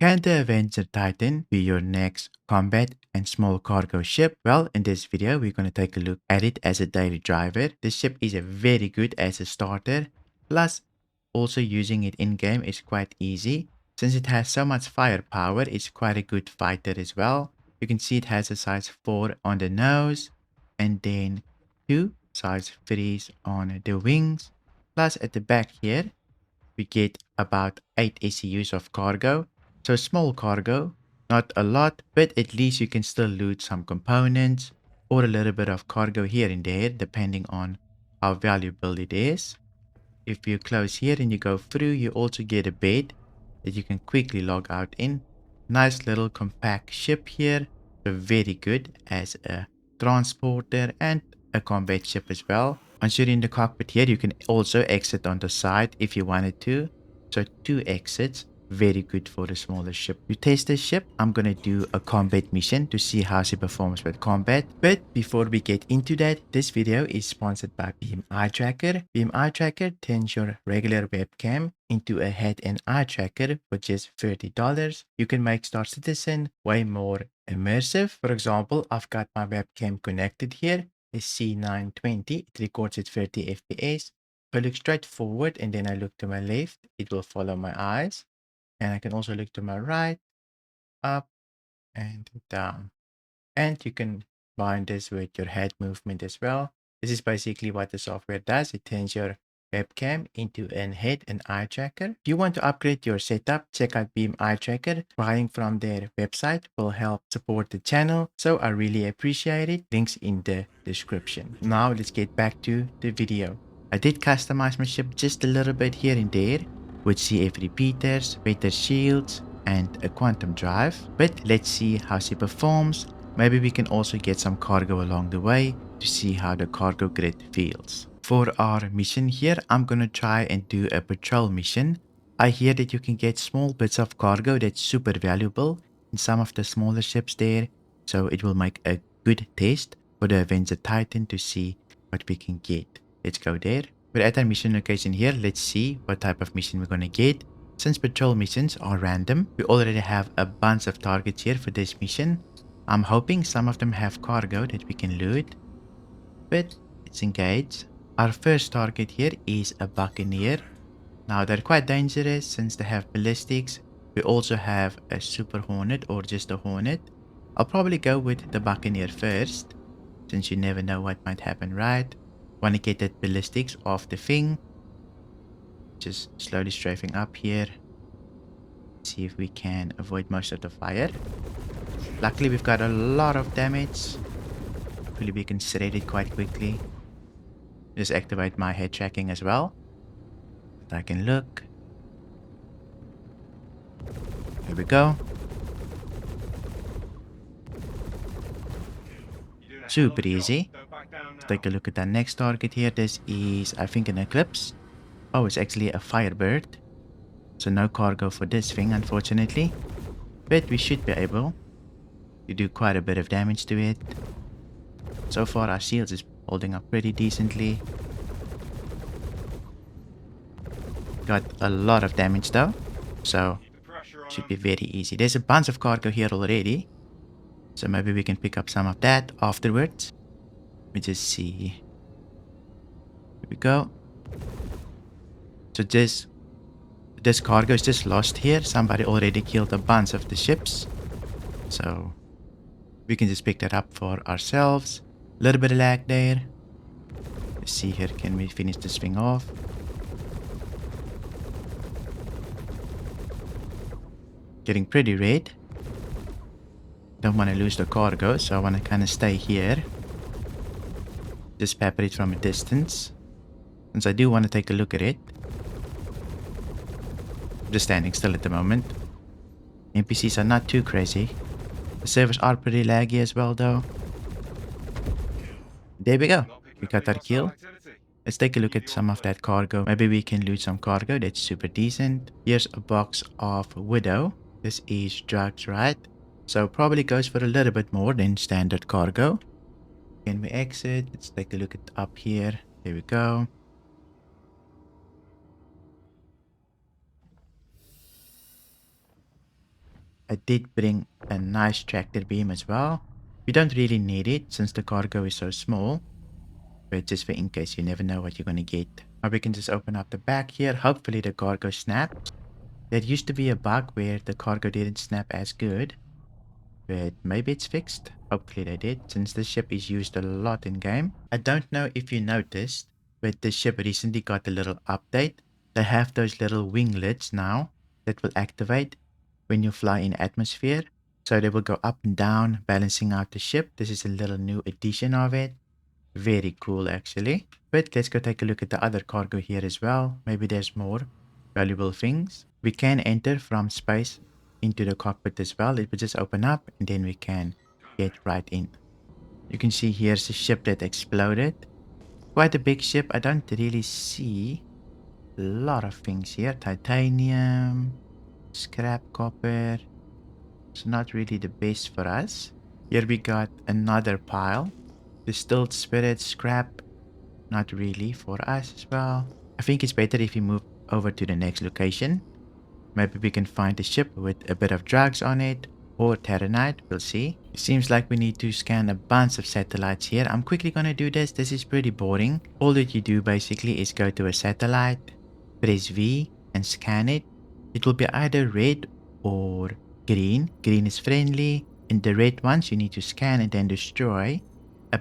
Can the Avenger Titan be your next combat and small cargo ship? Well, in this video, we're going to take a look at it as a daily driver. This ship is very good as a starter. Plus, also using it in-game is quite easy. Since it has so much firepower, it's quite a good fighter as well. You can see it has a size 4 on the nose and then 2 size 3s on the wings. Plus, at the back here, we get about 8 ECUs of cargo. So small cargo, not a lot, but at least you can still loot some components or a little bit of cargo here and there, depending on how valuable it is. If you close here and you go through, you also get a bed that you can quickly log out in. Nice little compact ship here. So very good as a transporter and a combat ship as well. Once you're in the cockpit here, you can also exit on the side if you wanted to. So 2 exits. Very good for the smaller ship. To test this ship, I'm gonna do a combat mission to see how she performs with combat. But before we get into that, this video is sponsored by Beam Eye Tracker. Beam Eye Tracker turns your regular webcam into a head and eye tracker for just $30. You can make Star Citizen way more immersive. For example, I've got my webcam connected here. It's C920. It records at 30 FPS. If I look straight forward and then I look to my left, it will follow my eyes. And I can also look to my right, up, and down. And you can bind this with your head movement as well. This is basically what the software does. It turns your webcam into an head and eye tracker. If you want to upgrade your setup, check out Beam Eye Tracker. Buying from their website will help support the channel, so I really appreciate it. Links in the description. Now let's get back to the video. I did customize my ship just a little bit here and there with CF repeaters, better shields, and a quantum drive. But let's see how she performs. Maybe we can also get some cargo along the way to see how the cargo grid feels. For our mission here, I'm gonna try and do a patrol mission. I hear that you can get small bits of cargo that's super valuable in some of the smaller ships there, so it will make a good test for the Avenger Titan to see what we can get. Let's go there. We're at our mission location here. Let's see what type of mission we're gonna get. Since patrol missions are random, we already have a bunch of targets here for this mission. I'm hoping some of them have cargo that we can loot, but let's engage. Our first target here is a Buccaneer. Now they're quite dangerous since they have ballistics. We also have a Super Hornet or just a Hornet. I'll probably go with the Buccaneer first, since you never know what might happen, right? Want to get that ballistics off the thing. Just slowly strafing up here. See if we can avoid most of the fire. Luckily we've got a lot of damage. Hopefully we can shred it quite quickly. Just activate my head tracking as well, so I can look. Here we go. Super easy. Let's take a look at that next target here. This is, I think, an Eclipse. Oh, it's actually a Firebird. So no cargo for this thing, unfortunately. But we should be able to do quite a bit of damage to it. So far our shields is holding up pretty decently. Got a lot of damage though, so should be very easy. There's a bunch of cargo here already, so maybe we can pick up some of that afterwards. Let me just see. Here we go. So this cargo is just lost here. Somebody already killed a bunch of the ships, so we can just pick that up for ourselves. A little bit of lag there. Let's see here, can we finish this thing off? Getting pretty red. Don't want to lose the cargo, so I want to kind of stay here. Just pepper it from a distance, since I do want to take a look at it. I'm just standing still at the moment. NPCs are not too crazy. The servers are pretty laggy as well though. There we go. We got our kill. Let's take a look at some of that cargo. Maybe we can loot some cargo that's super decent. Here's a box of Widow. This is drugs, right? So probably goes for a little bit more than standard cargo. Can we exit? Let's take a look at up here. There we go. I did bring a nice tractor beam as well. We don't really need it since the cargo is so small, but just for in case, you never know what you're going to get. Or we can just open up the back here. Hopefully the cargo snaps. There used to be a bug where the cargo didn't snap as good, but maybe it's fixed. Hopefully they did, since the ship is used a lot in game. I don't know if you noticed, but the ship recently got a little update. They have those little winglets now that will activate when you fly in atmosphere. So they will go up and down, balancing out the ship. This is a little new addition of it. Very cool actually. But let's go take a look at the other cargo here as well. Maybe there's more valuable things. We can enter from space into the cockpit as well. It will just open up and then we can get right in. You can see here's a ship that exploded. Quite a big ship. I don't really see a lot of things here. Titanium, scrap copper. It's not really the best for us. Here we got another pile. Distilled spirit, scrap. Not really for us as well. I think it's better if we move over to the next location. Maybe we can find a ship with a bit of drugs on it or terranite, we'll see. It seems like we need to scan a bunch of satellites here. I'm quickly gonna do this. This is pretty boring. All that you do basically is go to a satellite, press V and scan it. It will be either red or green. Green is friendly, and the red ones you need to scan and then destroy.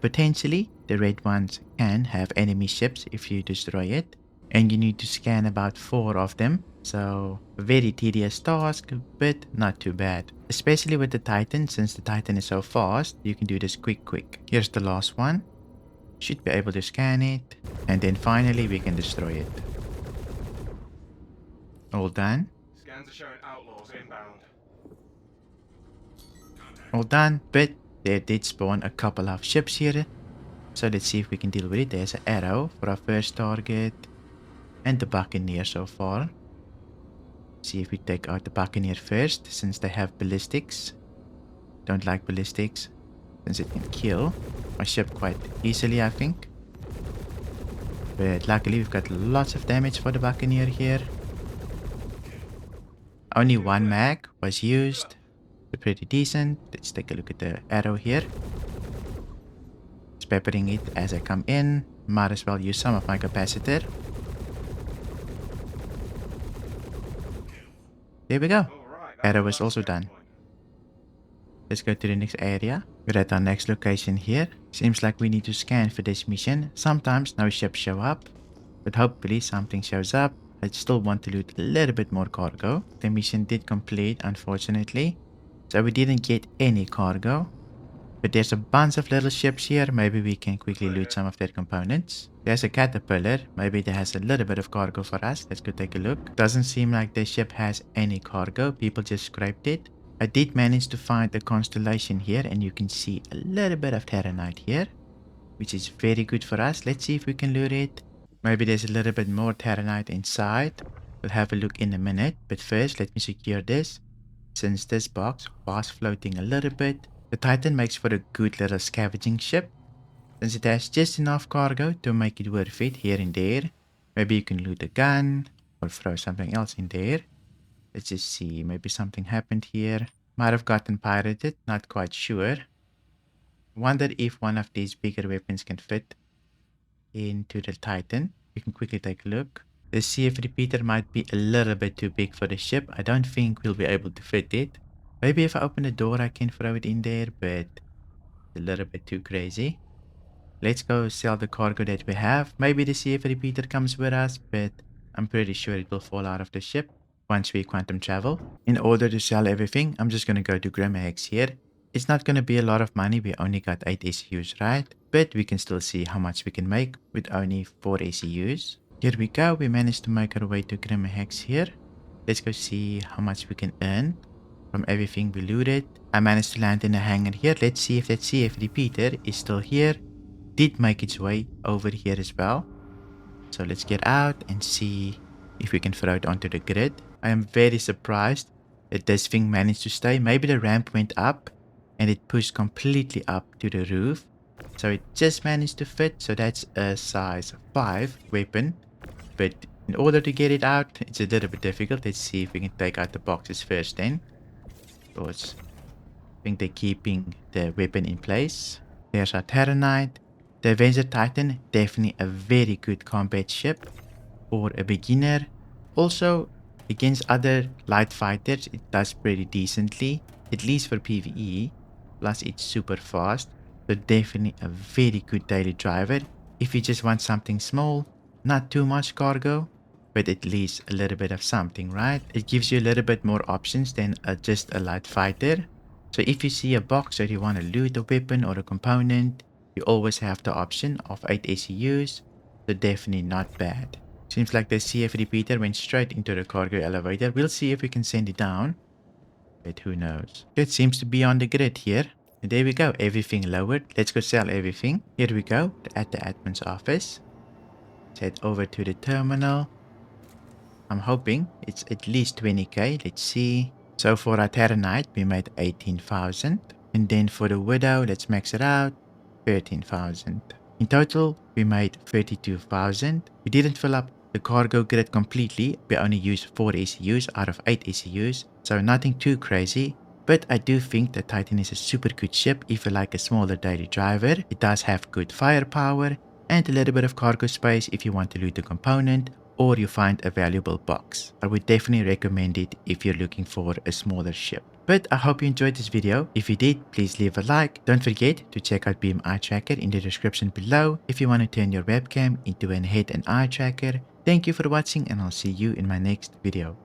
Potentially, the red ones can have enemy ships if you destroy it. And you need to scan about 4 of them. So, a very tedious task, but not too bad. Especially with the Titan, since the Titan is so fast, you can do this quick. Here's the last one. Should be able to scan it. And then finally, we can destroy it. All done. Scans are showing outlaws inbound. All done, but there did spawn a couple of ships here. So let's see if we can deal with it. There's an arrow for our first target. And the Buccaneer so far. See if we take out the Buccaneer first, since they have ballistics. Don't like ballistics, since it can kill my ship quite easily, I think. But luckily we've got lots of damage for the Buccaneer here. Only 1 mag was used. Pretty decent. Let's take a look at the arrow here. Just peppering it as I come in. Might as well use some of my capacitor. There we go. Arrow is also done. Let's go to the next area. We're at our next location here. Seems like we need to scan for this mission. Sometimes no ships show up, but hopefully something shows up. I still want to loot a little bit more cargo. The mission did complete, unfortunately. So we didn't get any cargo. But there's a bunch of little ships here. Maybe we can quickly loot some of their components. There's a caterpillar. Maybe that has a little bit of cargo for us. Let's go take a look. Doesn't seem like the ship has any cargo. People just scraped it. I did manage to find a constellation here. And you can see a little bit of terranite here, which is very good for us. Let's see if we can loot it. Maybe there's a little bit more terranite inside. We'll have a look in a minute. But first, let me secure this. Since this box was floating a little bit, the Titan makes for a good little scavenging ship. Since it has just enough cargo to make it worth it here and there. Maybe you can loot a gun or throw something else in there. Let's just see, maybe something happened here. Might have gotten pirated, not quite sure. Wonder if one of these bigger weapons can fit into the Titan. We can quickly take a look. The CF repeater might be a little bit too big for the ship. I don't think we'll be able to fit it. Maybe if I open the door I can throw it in there, but it's a little bit too crazy. Let's go sell the cargo that we have. Maybe the CF repeater comes with us, but I'm pretty sure it will fall out of the ship once we quantum travel. In order to sell everything, I'm just going to go to Grimhex here. It's not going to be a lot of money. We only got 8 ECUs, right? But we can still see how much we can make with only 4 ECUs. Here we go. We managed to make our way to Grimhex here. Let's go see how much we can earn from everything we looted. I managed to land in a hangar here. Let's see if that CF repeater is still here. Did make its way over here as well. So let's get out and see if we can throw it onto the grid. I am very surprised that this thing managed to stay. Maybe the ramp went up and it pushed completely up to the roof. So it just managed to fit. So that's a size 5 weapon. But in order to get it out, it's a little bit difficult. Let's see if we can take out the boxes first then. Because I think they're keeping the weapon in place. There's our Terranite. The Avenger Titan, definitely a very good combat ship for a beginner. Also, against other light fighters, it does pretty decently, at least for PvE. Plus, it's super fast. So definitely a very good daily driver. If you just want something small, not too much cargo, but at least a little bit of something, right? It gives you a little bit more options than just a light fighter. So if you see a box or you want to loot a weapon or a component, you always have the option of 8 SEUs. So definitely not bad. Seems like the CF repeater went straight into the cargo elevator. We'll see if we can send it down. But who knows? It seems to be on the grid here. And there we go. Everything lowered. Let's go sell everything. Here we go. At the admin's office. Let's head over to the terminal. I'm hoping it's at least 20k. Let's see. So for our Terranite, we made 18,000. And then for the Widow, let's max it out. 13,000. In total, we made 32,000. We didn't fill up the cargo grid completely. We only used 4 ECUs out of 8 ECUs. So nothing too crazy. But I do think the Titan is a super good ship if you like a smaller daily driver. It does have good firepower and a little bit of cargo space if you want to loot a component or you find a valuable box. I would definitely recommend it if you're looking for a smaller ship. But I hope you enjoyed this video. If you did, please leave a like. Don't forget to check out Beam Eye Tracker in the description below if you want to turn your webcam into an head and eye tracker. Thank you for watching and I'll see you in my next video.